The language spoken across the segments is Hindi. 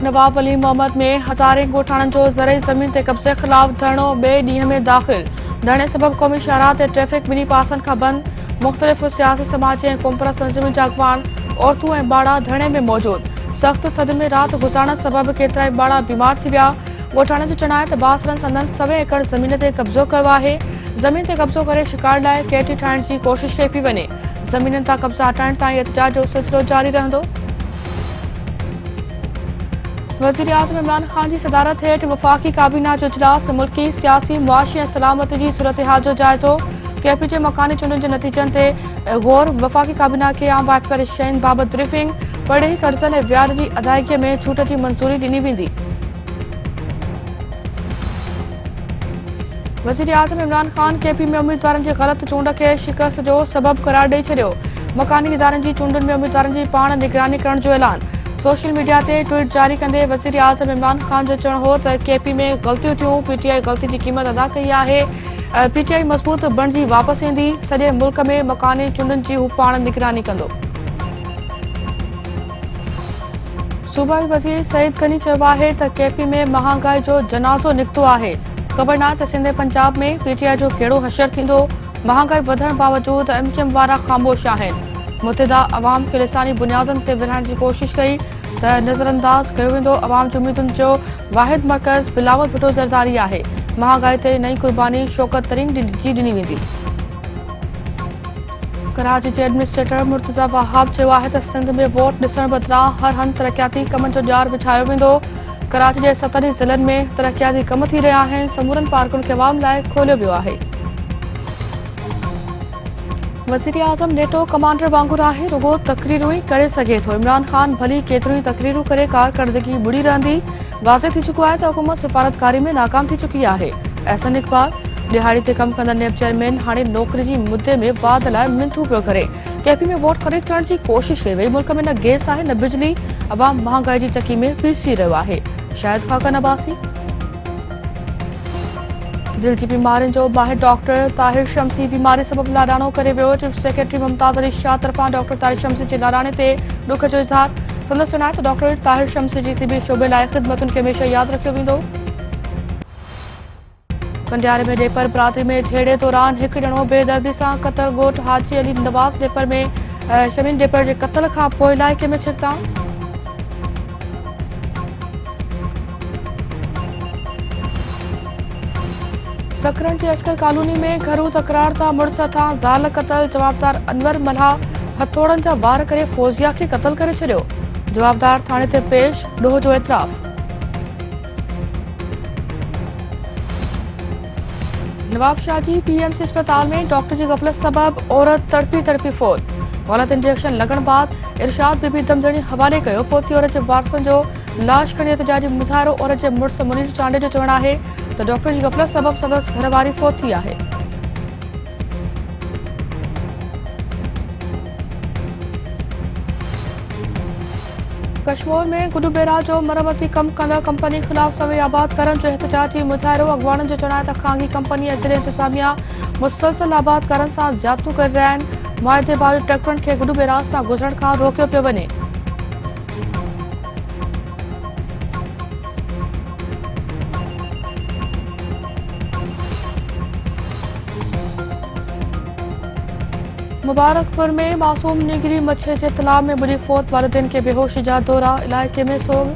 नवाब अली मोहम्मद में हज़ारे ॻोठाणनि जो ज़रई ज़मीन ते कब्ज़े ख़िलाफ़ धरणो ॿिए ॾींहं में दाख़िल। धरणे सबबि क़ौमी शाहराह ते ट्रैफ़िक ॿिन्ही पासनि खां बंदि। मुख़्तलिफ़ सियासी समाजी ऐं क़ौमपरस्त तंज़ीमुनि जा अॻवान, औरतूं ऐं ॿाड़ा धरणे में मौजूदु। सख़्त थधि में राति गुज़ारण सबबि केतिराई ॿाड़ा बीमार थी विया। ॻोठाणनि जो चवणु आहे त बासरनि संदनि 100 एकड़ ज़मीन ते कब्ज़ो कयो आहे। ज़मीन ते कब्ज़ो करे शिकार लाइ केटी ठाहिण जी कोशिश कई पई वञे। ज़मीननि तां कब्ज़ा हटाइण ताईं एहतजाज जो सिलसिलो जारी रहंदो। वज़ीर आज़म इमरान ख़ान जी सदारत हेठि वफ़ाक़ी काबीना जो इजलास। मुल्की सियासी मुआशी ऐं सलामती जी सूरतहाल जो जाइज़ो। केपीजे मकानी चूंडुनि जे नतीजनि ते गौर। वफ़ाक़ी काबीना खे आम वाइपारी शयुनि बाबति ब्रीफिंग। पढ़ी कर्ज़नि ऐं व्याज जी अदायगीअ में छूट जी मंज़ूरी ॾिनी वेंदी। वज़ीर आज़म इमरान ख़ान केपी में उम्मीदवारनि जी ग़लत चूंड खे शिकस्त जो सबबु क़रार ॾेई छॾियो। मकानी इदारनि जी चूंडुनि में उम्मीदवारनि जी पाण निगरानी करण जो ऐलान। सोशल मीडिया ते ट्वीट जारी कंदे वज़ीर आज़म इमरान ख़ान जो चवणु हो त केपी में ग़लतियूं थियूं, पीटीआई ग़लती जी क़ीमत अदा कई आहे। पीटीआई मज़बूत बणिजी वापसि ईंदी। सॼे मुल्क में मकानी चूंडुनि जी हू पाण निगरानी कंदो। सूबाई वज़ीर सईद गनी चयो आहे त केपी में महांगाई जो जनाज़ो निकितो आहे। ख़बर नाहे त सिंध ऐं पंजाब में पीटीआई जो कहिड़ो हशर थींदो। महांगाई वधण बावजूदि एमक्यूएम वारा ख़ामोश आहिनि। मुतहिदा अवाम खे लिसानी बुनियादनि ते विरहाइण जी कोशिश कई त नज़रअंदाज़ कयो वेंदो। अवाम जी उम्मीदुनि जो वाहिद मर्कज़ बिलावल भुट्टो ज़रदारी आहे। महांगाई ते नई कुर्बानी शौकत तरीन जी ॾिनी वेंदी। कराची जे एडमिनिस्ट्रेटर मुर्तज़ा वहाब चयो आहे त सिंध में वोट ॾिसण बदिरां हर हंधि तरक़ियाती कमनि जो ॼार विछायो वेंदो। कराची जे 17 ज़िलनि में तरक़ियाती कम थी रहिया आहिनि। समूरनि पार्कुनि खे अवाम लाइ खोलियो वियो आहे। वज़ीर आज़म नेटो कमांडर वांगुरु आहे, रुगो तक़रीरूं ई करे सघे थो। इमरान ख़ान भली केतिरियूं ई तक़रीरूं करे कारकर्दगी बुड़ी रहंदी। वाज़े थी चुको आहे त हुकूमत सिफ़ारतकारी में नाकाम थी चुकी आहे। अहसन इक़बाल दिहाड़ी ते कमु कंदड़ नेब चेयरमैन हाणे नौकरी जी मुद्दे में वाद लाइ मिंथू पियो करे। केपी में वोट ख़रीद करण जी कोशिश कई वई। मुल्क में न गैस आहे न बिजली। अवाम महांगाई जी चकी में पीसी रहियो आहे। शायदि ख़ाकन अब्बासी। दिल जी बीमारियुनि जो माहिर डॉक्टर ताहिर शम्सी बीमारी सबबि लाडाणो करे वियो। चीफ सेक्रेटरी मुमताज़ अली शाह तरफ़ां डॉक्टर ताहिर शम्सी जे लाडाणे ते ॾुख जो इज़हार। संदसि चवणु आहे त डॉक्टर ताहिर शम्सी जी तिबी शोबे लाइ ख़िदमतुनि खे हमेशह यादि रखियो वेंदो। कंडियारे में डेपर बरादरी में झेड़े दौरान हिकु ॼणो बेदर्दी सां क़तल। ॻोठ हाजी अली नवाज़ डेपर में शमीन डेपर जे क़तल खां पोइ इलाइक़े में छिकतां। सकरन जी अस्कर कॉलोनी में घरू तकरार तां मुड़िस हथां ज़ाल क़तल। जवाबदार अनवर मल्हा हथौड़नि जा वार करे फौजिया खे क़तल करे छॾियो। जवाबदार थाणे ते पेश, ॾोह जो एतिराफ़। नवाबशाह जी पीएमसी अस्पताल में डॉक्टर जी गफ़लत सबबि औरत तड़पी फौत। ग़लत इंजेक्शन लॻण बाद इरशाद बीबी दमदणी हवाले कयो। फोती औरत जे वारसनि जो लाश खणी एहतजाजी मुज़ाहिरो। औरत जे मुड़ुस मुनीर चांडे जो चवणु आहे त डॉक्टर जी गफ़लत सबबि संदसि घरवारी फौत थी आहे। कश्मीर में गुडू बेरा जो मरमती कम कंदड़ कंपनी ख़िलाफ़ सवे आबाद करण जो एहतजाजी मुज़ाहिरो। अॻवाननि जो चवणु आहे त ख़ांगी कंपनी ऐं ज़िले इंतिज़ामिया मुसलसल आबाद करण सां ज़्यादतियूं करे रहिया आहिनि। मुआदे बावजूदि ट्रैक्टरनि खे गुडू बेराज तां गुज़रण खां रोकियो पियो वञे। मुबारकपुर में मासूम निगरी मच्छे जे तलाब में बुॾी फौत। वालिदैन खे बेहोशी जा दौरा। इलाइक़े में सोग।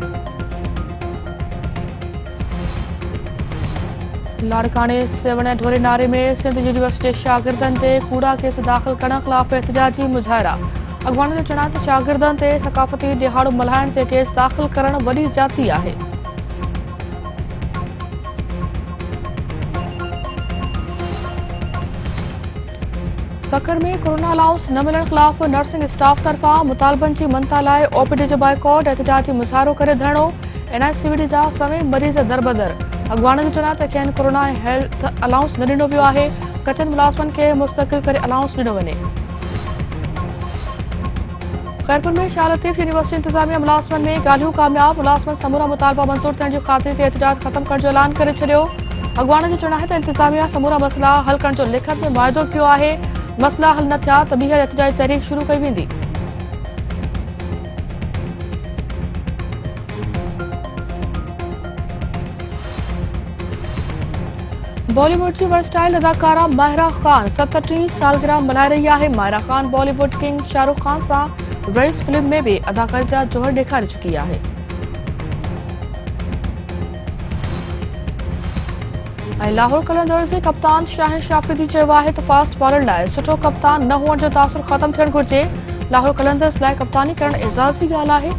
लाड़काणे सेवण ढोरे नारे में सिंध यूनिवर्सिटी शागिर्दनि ते कूड़ा केस दाख़िल करण ख़िलाफ़ एहतजाजी मुज़ाहिरा। अॻवाननि जो चवणु आहे त शागिर्दनि ते सक़ाफ़ती ॾिहाड़ो मल्हाइण ते केस दाख़िल करण वॾी ज़्यादती आहे। सकर में कोरोना अलाउंस न मिलण ख़िलाफ़ नर्सिंग स्टाफ तरफ़ां मुतालबनि जी मनता लाइ ओपीडी जो बाइकॉट। एहतजाजी मुज़ाहिरो करे धरणो। एनआईसीवीडी जा सवे मरीज़ दरबदर। अॻवाननि जो चवणु आहे त खेनि कोरोना हेल्थ अलाउंस न ॾिनो वियो आहे। कचनि मुलाज़िमनि खे मुस्तक़िल करे अलाउंस ॾिनो वञे। ख़ैरपुर में शाह लतीफ़ यूनिवर्सिटी इंतिज़ामिया मुलाज़िमनि में ॻाल्हियूं कामयाब। मुलाज़िमनि समूरा मुतालबा मंज़ूर थियण जी ख़ातिरी ते एहतजाज ख़त्म करण जो ऐलान करे छॾियो। अॻवाननि जो चवणु आहे त इंतिज़ामिया समूरा मसइला हल करण जो लिखत में मुआहिदो कयो आहे। मसइला हल न थिया त ॿीहर एहतजाजी तहरीक शुरू कई वेंदी। बॉलीवुड की वर्सटाइल अदाकारा माहिरा खान 37 सालगिरह मल्हाए रही है। माहिरा खान बॉलीवुड किंग शाहरुख खान सां रईस फिल्म में भी अदाकारी जा जोहर ॾेखारे चुकी है। लाहौर कलंदर्स जे कप्तान शाहिन शाफिदी चयो आहे त फास्ट बॉलर लाइ सुठो कप्तान न हुअण जो तासुर ख़त्म थियणु घुरिजे। लाहौर कलंदर्स लाइ कप्तानी करण एज़ाज़ जी ॻाल्हि आहे।